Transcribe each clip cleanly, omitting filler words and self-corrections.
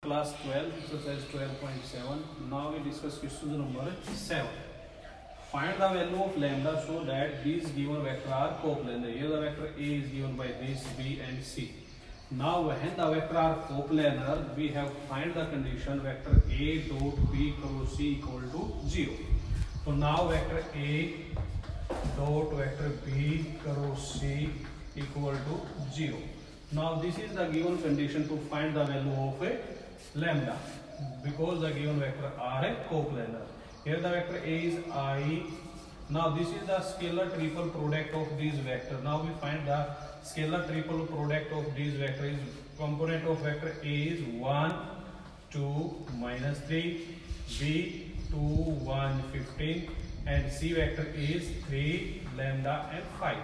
class 12, exercise 12.7. Now we discuss question number 7. Find the value of lambda so that these given vector are coplanar. Here the vector A is given by this, B and C. Now when the vector are coplanar, we have find the condition vector A dot B cross C equal to 0. So now vector A dot vector B cross C equal to 0. Now this is the given condition to find the value of a lambda because the given vector are a coplanar. Here the vector A is I. Now this is the scalar triple product of these vector. Now we find the scalar triple product of these vector is component of vector A is 1, 2, minus 3, B 2, 1, 15 and C vector is 3, lambda and 5.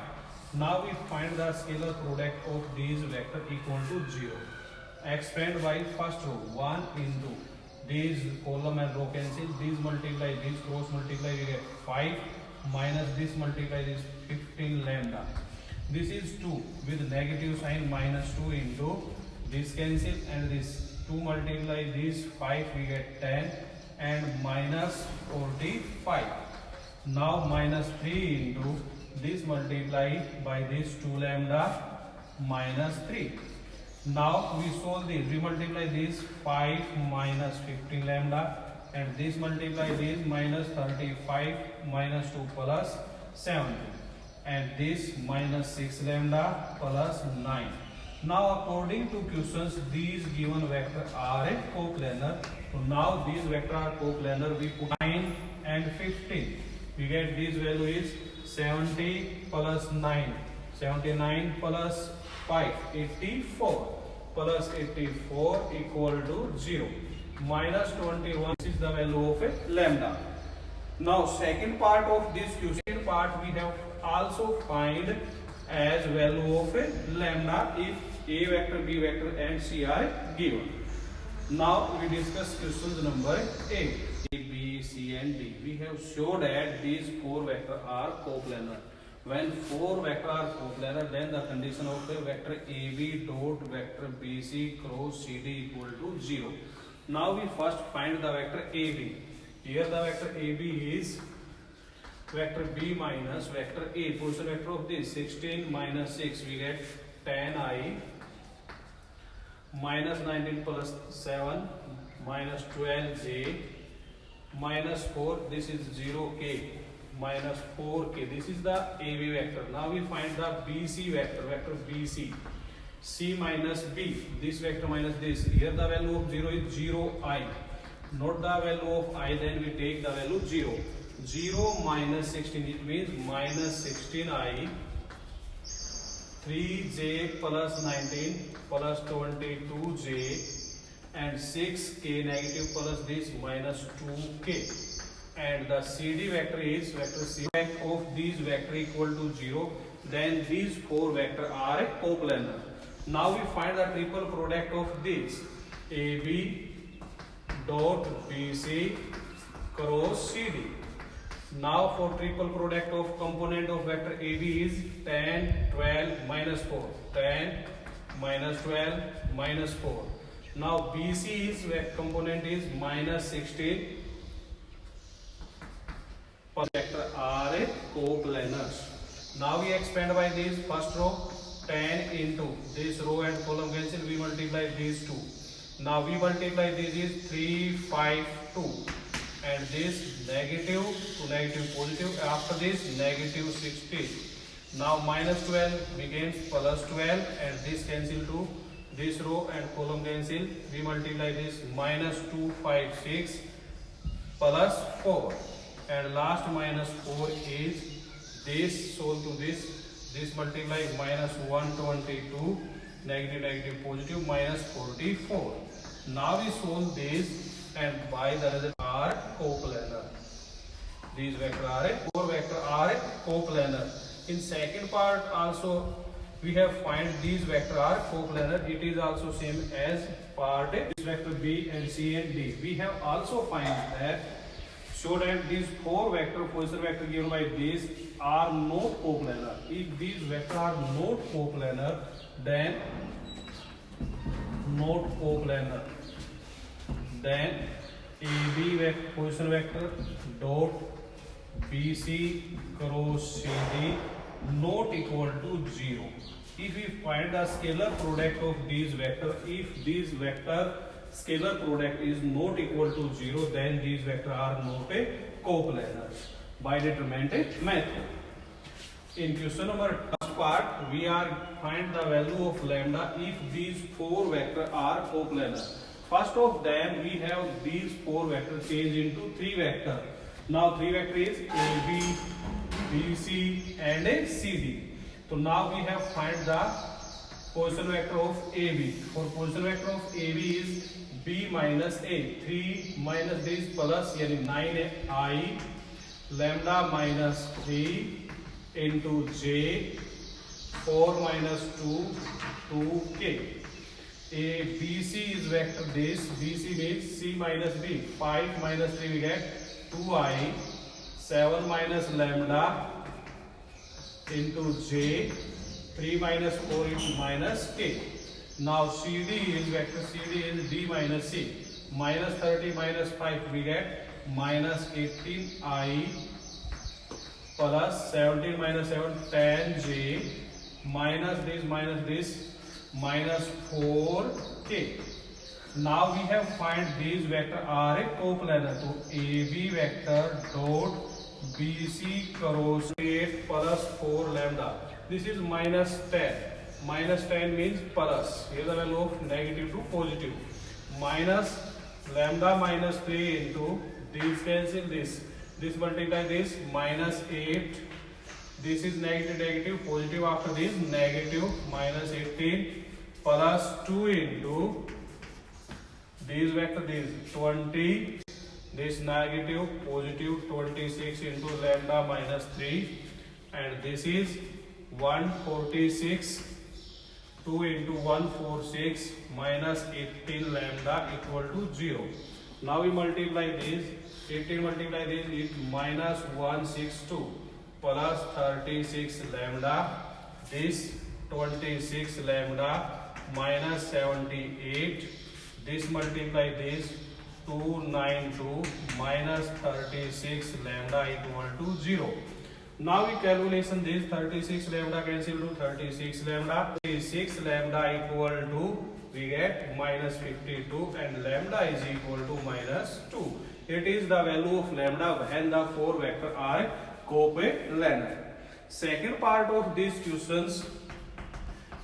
Now we find the scalar product of these vector equal to 0. Expand by first row 1 into these column and row cancel, these multiply, these cross multiply, we get 5 minus this multiply this 15 lambda. This is 2 with negative sign minus 2 into this cancel and this 2 multiply this 5 we get 10 and minus 45. Now minus 3 into this multiply by this 2 lambda minus 3. Now we solve this, we multiply this 5 minus 15 lambda and this multiply this minus 35 minus 2 plus 70 and this minus 6 lambda plus 9. Now according to questions these given vector are a coplanar. So now these vector are coplanar, we put 9 and 15. We get this value is 70 plus 9, 79 plus 5, 84 plus 84 equal to 0. Minus 21 this is the value of a lambda. Now second part of this question part we have also find as value of a lambda if A vector, B vector and C are given. Now we discuss questions number 8. A, B, C and D. We have shown that these 4 vector are coplanar. When 4 vector are coplanar, then the condition of the vector AB dot vector BC cross CD equal to 0. Now we first find the vector AB. Here the vector AB is vector B minus vector A. Position vector of this 16 minus 6 we get 10I minus 19 plus 7 minus 12J minus 4 this is 0K minus 4K. This is the AB vector. Now we find the BC vector, vector BC. C minus B, this vector minus this. Here the value of 0 is 0I. Not the value of I, then we take the value 0. 0 minus 16, it means minus 16I. 3J plus 19 plus 22J and 6K negative plus this minus 2K. And the CD vector is vector C of these vector equal to 0. Then these 4 vector are a coplanar. Now we find the triple product of this AB dot BC cross CD. Now for triple product of component of vector AB is 10, 12, minus 4. 10, minus 12, minus 4. Now BC is component is minus 16. Vector are a coplanars. Now we expand by this first row 10 into this row and column cancel, we multiply these 2. Now we multiply this is 3, 5, 2 and this negative to negative positive, after this negative 16. Now minus 12 becomes plus 12 and this cancel to this row and column cancel, we multiply this minus 2, 5, 6 plus 4 and last minus 4 is this solve to this multiply minus 122 negative negative positive minus 44. Now we solve this and by the result are coplanar. These vector are a 4 vector are a coplanar. In second part also we have find these vector are coplanar. It is also same as part A. This vector B and C and D. We have also find that so that these 4 vector position vector given by this are not coplanar. If these vector are not coplanar, then not coplanar. then AB position vector dot BC cross CD not equal to 0. If we find the scalar product of these vector, if these vector scalar product is not equal to 0, then these vector are not a coplanar by determinant method. In question number first part, we are find the value of lambda if these four vector are coplanar. First of them, we have these four vector change into three vector. Now three vector is AB, BC and a CD. So now we have find the position vector of AB. For position vector of AB is B minus A. 3 minus this plus yani 9I lambda minus 3 into J 4 minus 2 2K. A BC is vector this. BC means C minus B. 5 minus 3 we get 2I 7 minus lambda into J 3 minus 4 into minus K. Now CD is vector CD is D minus C. Minus 30 minus 5 we get minus 18I plus 17 minus 7 10J minus this minus 4K. Now we have find these vector are a coplanar. So AB vector dot BC cross 8 plus 4 lambda. This is minus 10. Minus 10 means plus. Here the value of negative to positive. Minus lambda minus 3 into this cancel this. This multiply this minus 8. This is negative positive after this negative minus 18 plus 2 into this vector this 20. This negative positive 26 into lambda minus 3 and this is 146 2 into 146 minus 18 lambda equal to 0. Now we multiply this 18 multiply this is minus 162 plus 36 lambda this 26 lambda minus 78 this multiply this 292 minus 36 lambda equal to 0. Now we calculation this 36 lambda cancel to 36 lambda. 36 lambda equal to we get minus 52 and lambda is equal to minus 2. It is the value of lambda when the four vector are coplanar. Second part of these questions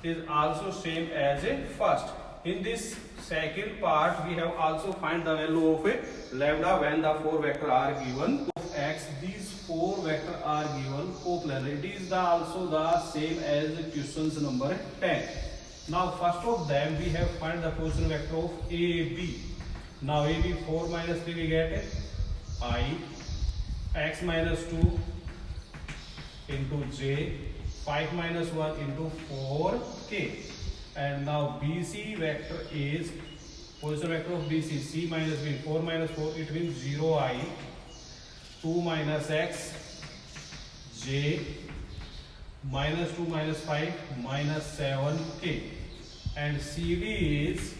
is also same as a first. In this second part, we have also find the value of a lambda when the four vector are given of x. These four vector are given coplanar. It is the also the same as questions number 10. Now first of them we have find the position vector of AB. Now AB 4 minus 3 we get I x minus 2 into J 5 minus 1 into 4K. And now BC vector is position vector of BC C minus B 4 minus 4 it means 0I 2 minus x J minus 2 minus 5 minus 7K. And CD is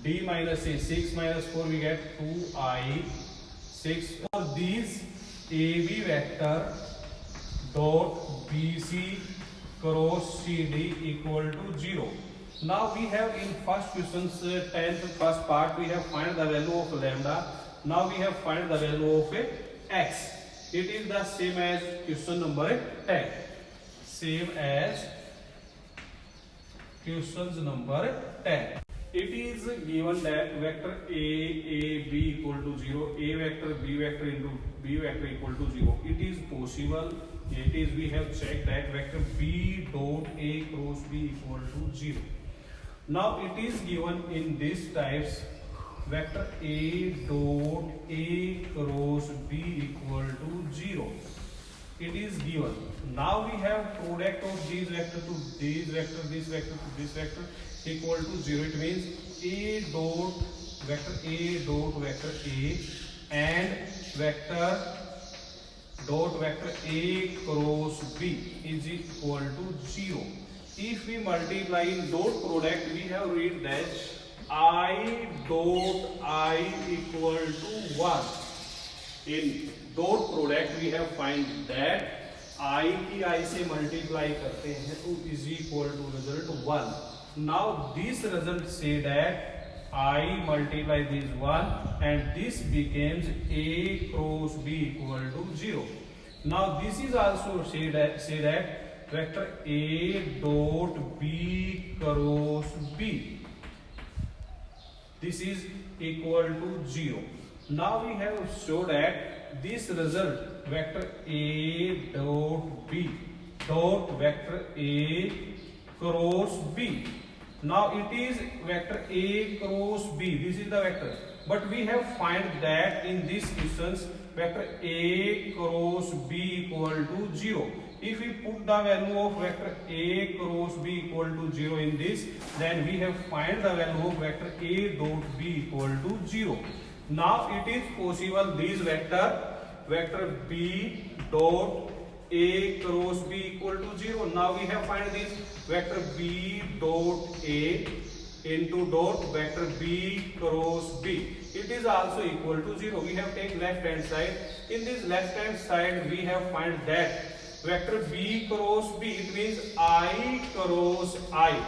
D minus A 6 minus 4 we get 2I 6. For these AB vector dot BC cross CD equal to 0. Now we have in first questions 10th first part we have find the value of lambda. Now we have find the value of x. It is the same as question number 10. Same as questions number 10. It is given that vector A B equal to 0, A vector B vector into B vector equal to 0. It is possible. It is we have checked that vector B dot A cross B equal to 0. Now it is given in these types vector A dot A cross B equal to 0. It is given. Now we have product of these vector to these vector, this vector to this vector equal to 0. It means A dot vector A and vector dot vector A cross B is equal to 0. If we multiply in dot product, we have read that I dot I equal to 1. In dot product we have find that I की I से multiply करते हैं तो is equal to result 1. Now this result say that I multiply this 1 and this becomes A cross B equal to 0. Now this is also say that vector A dot B cross B, this is equal to 0. Now we have shown that this result vector A dot B dot vector A cross B. Now it is vector A cross B. This is the vector. But we have find that in this questions vector A cross B equal to 0. If we put the value of vector A cross B equal to 0 in this, then we have find the value of vector A dot B equal to 0. Now it is possible this vector B dot A cross B equal to 0. Now we have find this vector B dot A into dot vector B cross B. It is also equal to 0. We have taken left hand side. In this left hand side we have find that vector B cross B, it means I cross I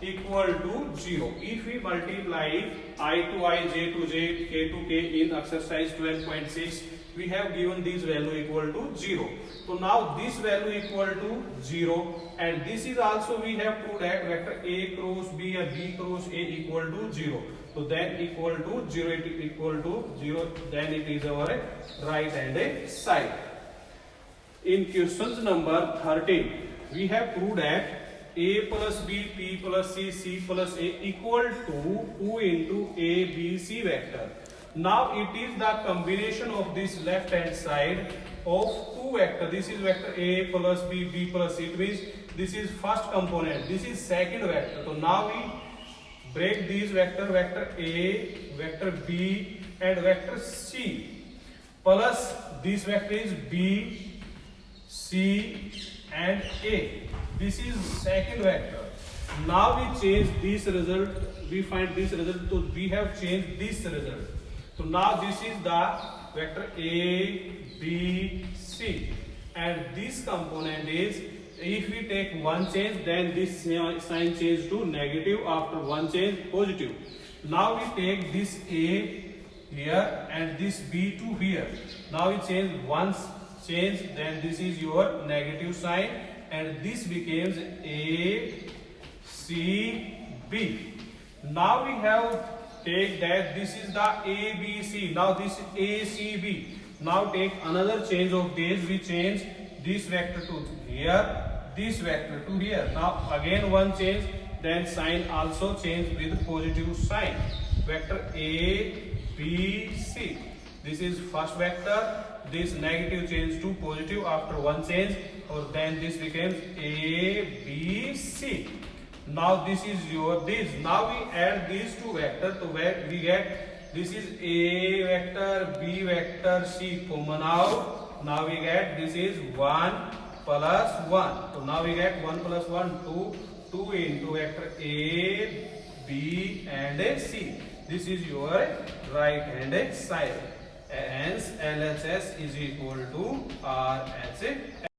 equal to 0. If we multiply I to I, J to J, K to K in exercise 12.6, we have given this value equal to 0. So now this value equal to 0 and this is also we have proved that vector A cross B or B cross A equal to 0. So then equal to 0, it is equal to 0, then it is our right hand side. In questions number 13, we have proved that A plus B, P plus C, C plus A equal to 2 into A, B, C vector. Now it is the combination of this left hand side of two vector. This is vector A plus B, B plus C. It means this is first component, this is second vector. So now we break these vector A, vector B and vector C plus this vector is B, C and A. This is second vector. Now we change this result, we find this result, so we have changed this result. So now this is the vector A, B, C and this component is, if we take one change then this sign change to negative, after one change positive. Now we take this A here and this B to here. Now we change once change, then this is your negative sign and this becomes A, C, B. Now we have take that this is the A, B, C. Now this is A, C, B. Now take another change of this. We change this vector to here, this vector to here. Now again one change, then sign also change with positive sign. Vector A, B, C. This is first vector. This negative change to positive after one change, or then this becomes A, B, C. Now this is your this. Now we add these two vectors, so where we get this is A vector, B vector, C common out. Now we get this is 1 plus 1. So now we get 1 plus 1, 2 into vector A, B and C. This is your right hand side. Hence LHS is equal to RH.